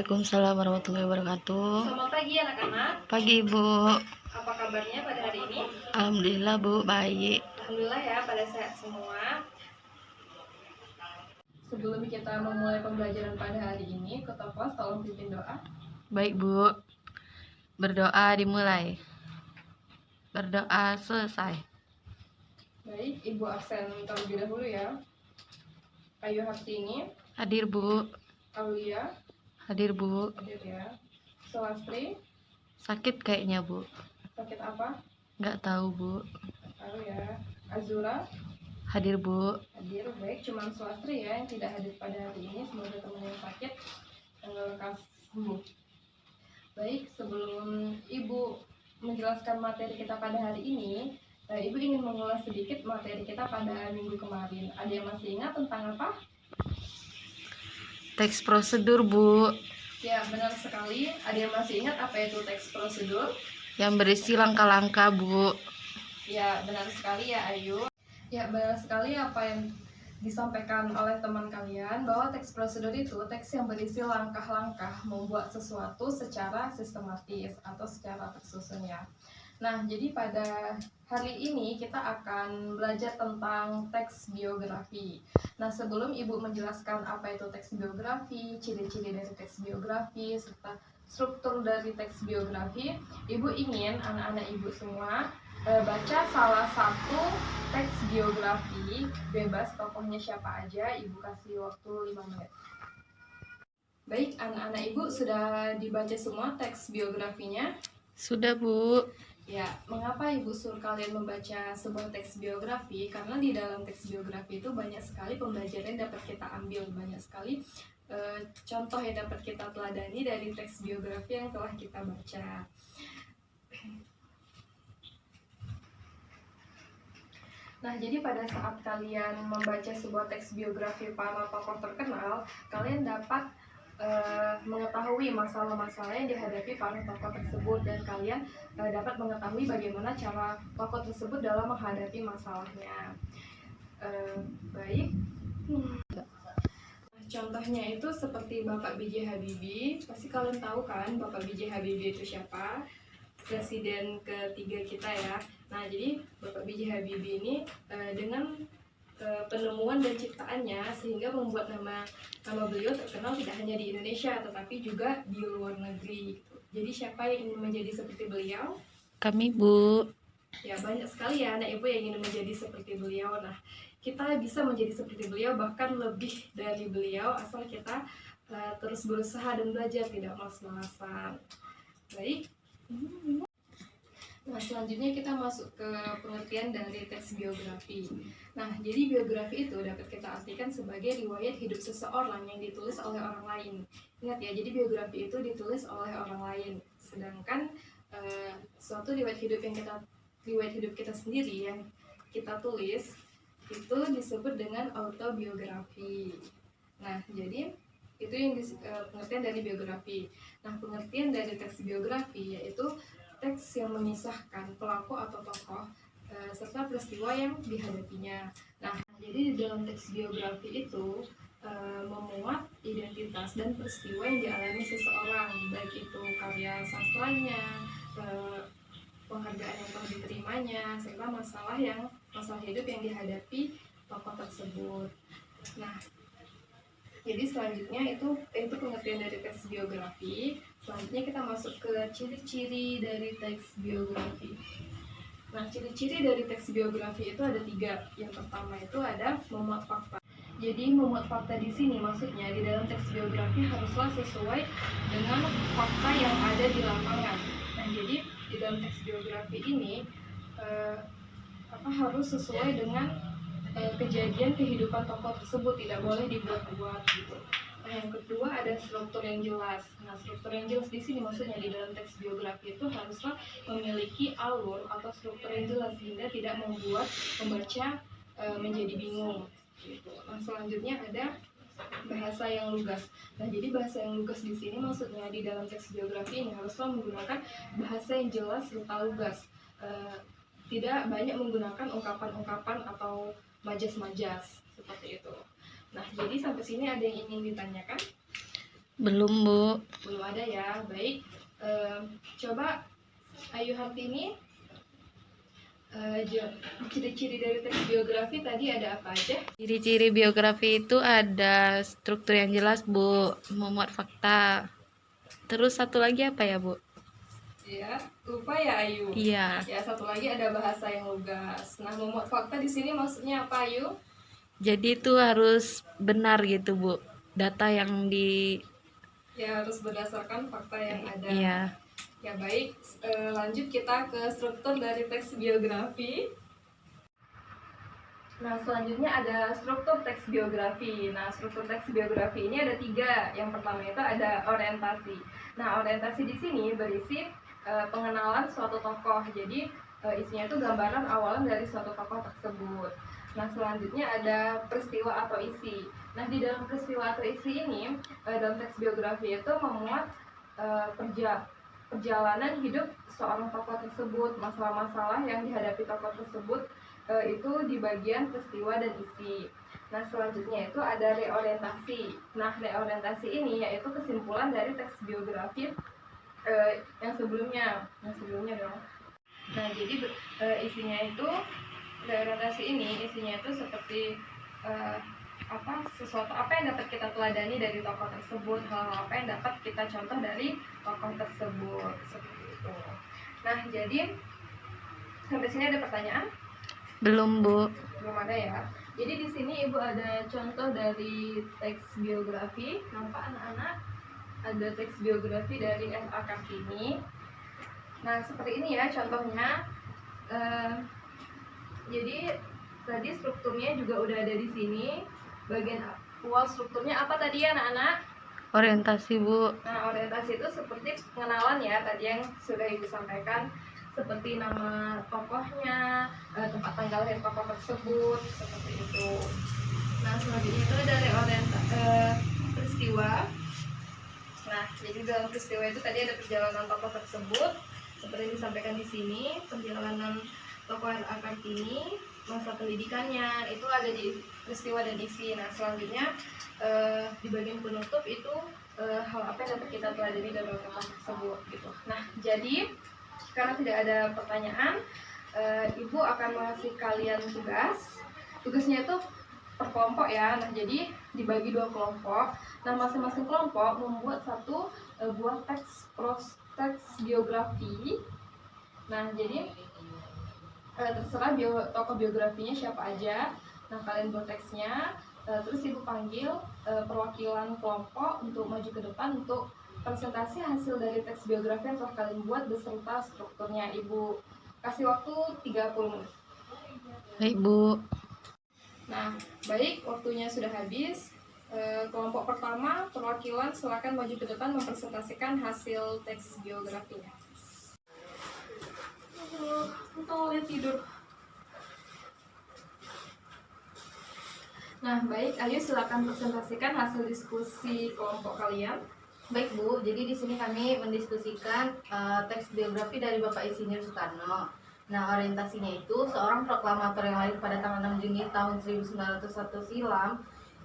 Waalaikumsalam warahmatullahi wabarakatuh. Selamat pagi anak-anak. Pagi Ibu. Apa kabarnya pada hari ini? Alhamdulillah Bu, baik. Alhamdulillah ya, pada sehat semua. Sebelum kita memulai pembelajaran pada hari ini, Ketua Kelas tolong pimpin doa. Baik Bu. Berdoa dimulai. Berdoa selesai. Baik, Ibu absen terlebih dahulu ya. Ayu Hartini, Hadir Bu. Aulia, Hadir Bu. hadir ya. Sulastri, Sakit kayaknya Bu. sakit apa? Nggak tahu Bu. Tahu ya. Azura, Hadir Bu. hadir. Baik, cuman Sulastri ya yang tidak hadir pada hari ini. Semoga teman yang sakit lekas sembuh. Baik, sebelum Ibu menjelaskan materi kita pada hari ini, Ibu ingin mengulas sedikit materi kita pada minggu kemarin. Ada yang masih ingat tentang apa? Teks prosedur Bu. Ya, benar sekali. Ada yang masih ingat apa itu teks prosedur? Yang berisi langkah-langkah Bu. Ya, benar sekali ya Ayu. Ya, benar sekali apa yang disampaikan oleh teman kalian, bahwa teks prosedur itu teks yang berisi langkah-langkah membuat sesuatu secara sistematis atau secara tersusun ya. Nah, jadi pada hari ini kita akan belajar tentang teks biografi. Nah, sebelum Ibu menjelaskan apa itu teks biografi, ciri-ciri dari teks biografi, serta struktur dari teks biografi, Ibu ingin anak-anak Ibu semua baca salah satu teks biografi, bebas tokohnya siapa aja. Ibu kasih waktu 5 menit. Baik, anak-anak Ibu sudah dibaca semua teks biografinya? Sudah Bu. Ya, mengapa Ibu suruh kalian membaca sebuah teks biografi? Karena di dalam teks biografi itu banyak sekali pembelajaran yang dapat kita ambil, banyak sekali contoh yang dapat kita teladani dari teks biografi yang telah kita baca. Nah, jadi pada saat kalian membaca sebuah teks biografi para tokoh terkenal, kalian dapat mengetahui masalah-masalah yang dihadapi para tokoh tersebut, dan kalian dapat mengetahui bagaimana cara tokoh tersebut dalam menghadapi masalahnya. Baik. Contohnya itu seperti Bapak B.J. Habibie. Pasti kalian tahu kan Bapak B.J. Habibie itu siapa? Presiden ketiga kita ya. Nah, jadi Bapak B.J. Habibie ini dengan penemuan dan ciptaannya sehingga membuat nama beliau terkenal tidak hanya di Indonesia tetapi juga di luar negeri. Jadi siapa yang ingin menjadi seperti beliau? Kami Bu. Ya, banyak sekali ya anak ibu yang ingin menjadi seperti beliau. Nah, kita bisa menjadi seperti beliau, bahkan lebih dari beliau, asal kita terus berusaha dan belajar, tidak malas-malasan. Baik. Nah, selanjutnya kita masuk ke pengertian dari teks biografi. Nah, jadi biografi itu dapat kita artikan sebagai riwayat hidup seseorang yang ditulis oleh orang lain. Ingat ya, jadi biografi itu ditulis oleh orang lain. Sedangkan suatu riwayat hidup kita sendiri yang kita tulis itu disebut dengan autobiografi. Nah, jadi itu yang pengertian dari biografi. Nah, pengertian dari teks biografi yaitu teks yang mengisahkan pelaku atau tokoh serta peristiwa yang dihadapinya. Nah, jadi di dalam teks biografi itu memuat identitas dan peristiwa yang dialami seseorang, baik itu karya sastranya, penghargaan yang telah diterimanya, serta masalah hidup yang dihadapi tokoh tersebut. Nah, jadi selanjutnya itu pengertian dari teks biografi. Selanjutnya kita masuk ke ciri-ciri dari teks biografi. Nah, ciri-ciri dari teks biografi itu ada 3. Yang pertama itu ada memuat fakta. Jadi memuat fakta di sini maksudnya di dalam teks biografi haruslah sesuai dengan fakta yang ada di lapangan. Nah, jadi di dalam teks biografi ini harus sesuai dengan kejadian kehidupan tokoh tersebut, tidak boleh dibuat-buat gitu. Nah, yang kedua ada struktur yang jelas. Nah, struktur yang jelas di sini maksudnya di dalam teks biografi itu haruslah memiliki alur atau struktur yang jelas sehingga tidak membuat pembaca menjadi bingung gitu. Nah, selanjutnya ada bahasa yang lugas. Nah, jadi bahasa yang lugas di sini maksudnya di dalam teks biografi ini haruslah menggunakan bahasa yang jelas serta lugas. Tidak banyak menggunakan ungkapan-ungkapan atau majas-majas seperti itu. Nah, jadi sampai sini ada yang ingin ditanyakan? Belum, Bu. Belum ada ya. Baik. Coba Ayu Hartini, ciri-ciri dari teks biografi tadi ada apa aja? Ciri-ciri biografi itu ada struktur yang jelas, Bu, memuat fakta. Terus satu lagi apa ya, Bu? Ya, lupa ya Ayu. Iya. Ya, satu lagi ada bahasa yang lugas. Nah, memuat fakta di sini maksudnya apa, Ayu? Jadi itu harus benar gitu, Bu. Data yang di Ya, harus berdasarkan fakta yang ada. Iya. Ya, baik. Lanjut kita ke struktur dari teks biografi. Nah, selanjutnya ada struktur teks biografi. Nah, struktur teks biografi ini ada 3. Yang pertama itu ada orientasi. Nah, orientasi di sini berisi pengenalan suatu tokoh. Jadi, isinya itu gambaran awalan dari suatu tokoh tersebut. Nah, selanjutnya ada peristiwa atau isi. Nah, di dalam peristiwa atau isi ini, dalam teks biografi itu memuat perjalanan hidup seorang tokoh tersebut, masalah-masalah yang dihadapi tokoh tersebut itu di bagian peristiwa dan isi. Nah, selanjutnya itu ada reorientasi. Nah, reorientasi ini yaitu kesimpulan dari teks biografi yang sebelumnya dong. Nah, jadi isinya itu reorientasi ini isinya itu seperti sesuatu apa yang dapat kita teladani dari tokoh tersebut, hal-hal apa yang dapat kita contoh dari tokoh tersebut, seperti itu. Nah, jadi sampai sini ada pertanyaan? Belum, Bu. Belum ada ya. Jadi di sini Ibu ada contoh dari teks biografi. Nampak anak-anak? Ada teks biografi dari F.A. Kartini. Nah, seperti ini ya contohnya. Jadi tadi strukturnya juga udah ada di sini. Bagian awal strukturnya apa tadi ya anak-anak? Orientasi, Bu. Nah, orientasi itu seperti pengenalan ya, tadi yang sudah Ibu sampaikan, seperti nama tokohnya, tempat tanggal lahir tokoh tersebut, seperti itu. Nah, selanjutnya itu dari peristiwa. Nah, jadi dalam peristiwa itu tadi ada perjalanan tokoh tersebut, seperti yang disampaikan di sini, perjalanan tokoh R.A. Kartini, masa pendidikannya, itu ada di peristiwa dan isi. Nah, selanjutnya di bagian penutup itu hal apa yang dapat kita pelajari dari tokoh tersebut gitu. Nah, jadi karena tidak ada pertanyaan, Ibu akan mengasih kalian tugas. Tugasnya itu per kelompok ya. Nah, jadi dibagi 2 kelompok. Nah, masing-masing kelompok membuat satu buah teks biografi. Nah, jadi terserah tokoh biografinya siapa aja. Nah, kalian buat teksnya, terus Ibu panggil perwakilan kelompok untuk maju ke depan untuk presentasi hasil dari teks biografi yang telah kalian buat beserta strukturnya. Ibu kasih waktu 30 menit. Baik, Bu. Nah, baik, waktunya sudah habis. Kelompok pertama, perwakilan, silakan maju ke depan mempresentasikan hasil teks biografinya. Lihat tidur. Nah, baik, ayo silakan presentasikan hasil diskusi kelompok kalian. Baik, Bu. Jadi di sini kami mendiskusikan teks biografi dari Bapak Insinyur Soekarno. Nah, orientasinya itu seorang proklamator yang lahir pada tanggal 6 Juni tahun 1901 silam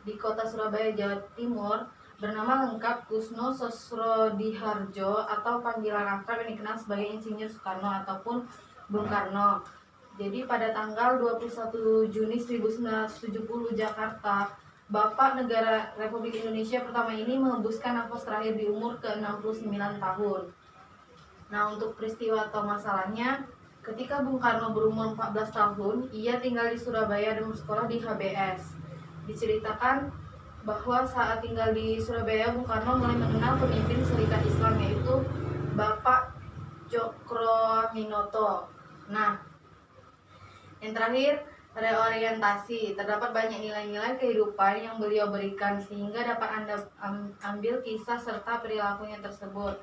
di kota Surabaya, Jawa Timur, bernama lengkap Kusno Sosrodiharjo atau panggilan akrab yang dikenal sebagai Insinyur Soekarno ataupun Bung Karno. Jadi pada tanggal 21 Juni 1970 Jakarta, Bapak Negara Republik Indonesia pertama ini mengembuskan nafas terakhir di umur ke-69 tahun. Nah, untuk peristiwa atau masalahnya, ketika Bung Karno berumur 14 tahun, ia tinggal di Surabaya dan bersekolah di HBS. Diceritakan bahwa saat tinggal di Surabaya, Bung Karno mulai mengenal pemimpin Serikat Islam yaitu Bapak Cokroaminoto. Nah, yang terakhir, reorientasi. Terdapat banyak nilai-nilai kehidupan yang beliau berikan sehingga dapat Anda ambil kisah serta perilakunya tersebut.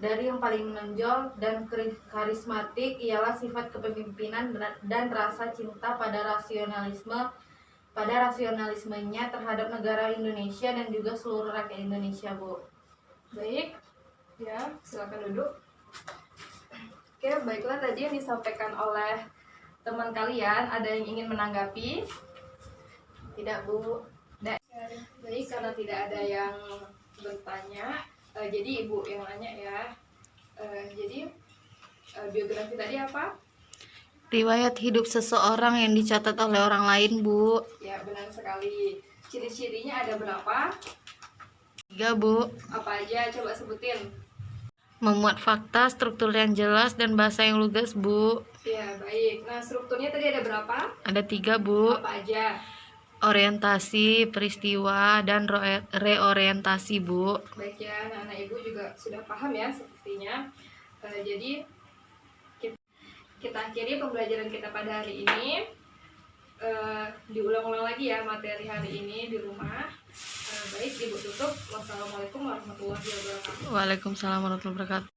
Dari yang paling menonjol dan karismatik ialah sifat kepemimpinan dan rasa cinta pada rasionalismenya terhadap negara Indonesia dan juga seluruh rakyat Indonesia, Bu. Baik, ya, silakan duduk. Oke, baiklah, tadi yang disampaikan oleh teman kalian, ada yang ingin menanggapi? Tidak, Bu. Tidak. Baik, karena tidak ada yang bertanya. Jadi Ibu yang nanya ya. Jadi biografi tadi apa? Riwayat hidup seseorang yang dicatat oleh orang lain, Bu. Ya, benar sekali. Ciri-cirinya ada berapa? 3, Bu. Apa aja? Coba sebutin. Memuat fakta, struktur yang jelas, dan bahasa yang lugas, Bu. Ya, baik. Nah, strukturnya tadi ada berapa? Ada 3, Bu. Apa aja? Orientasi, peristiwa, dan reorientasi, Bu. Baik ya, nah, Ibu juga sudah paham ya sepertinya. Jadi kita akhiri pembelajaran kita pada hari ini. Diulang-ulang lagi ya materi hari ini di rumah. Baik, Ibu tutup. Wassalamualaikum warahmatullahi wabarakatuh. Waalaikumsalam warahmatullahi wabarakatuh.